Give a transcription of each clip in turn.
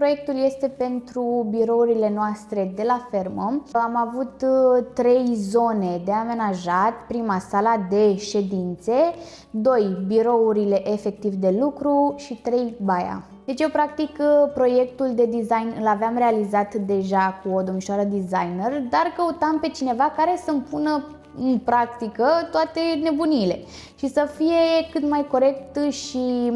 Proiectul este pentru birourile noastre de la fermă. Am avut 3 zone de amenajat. Prima, sala de ședințe, 2, birourile efectiv de lucru și 3, baia. Deci eu practic proiectul de design îl aveam realizat deja cu o domnișoară designer, dar căutam pe cineva care să-mi pună în practică toate nebuniile și să fie cât mai corect și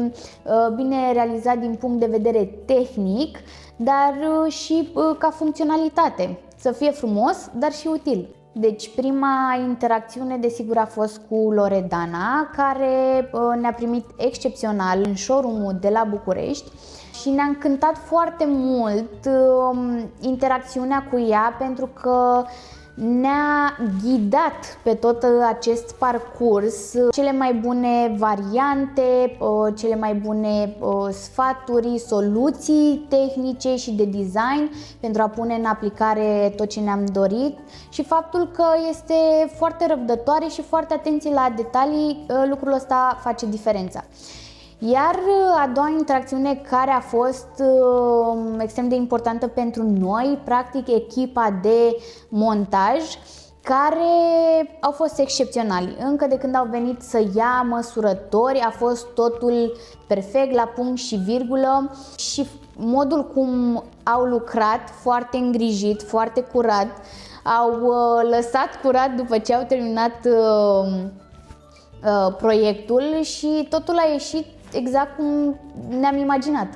bine realizat din punct de vedere tehnic, dar și ca funcționalitate, să fie frumos, dar și util. Deci prima interacțiune desigur a fost cu Loredana, care ne-a primit excepțional în showroom-ul de la București și ne-a încântat foarte mult interacțiunea cu ea, pentru că ne-a ghidat pe tot acest parcurs, cele mai bune variante, cele mai bune sfaturi, soluții tehnice și de design pentru a pune în aplicare tot ce ne-am dorit, și faptul că este foarte răbdătoare și foarte atenție la detalii, lucrul ăsta face diferența. Iar a doua interacțiune care a fost extrem de importantă pentru noi, practic echipa de montaj, care au fost excepționali. Încă de când au venit să ia măsurători, a fost totul perfect, la punct și virgulă, și modul cum au lucrat, foarte îngrijit, foarte curat, au lăsat curat după ce au terminat proiectul și totul a ieșit exact cum ne-am imaginat.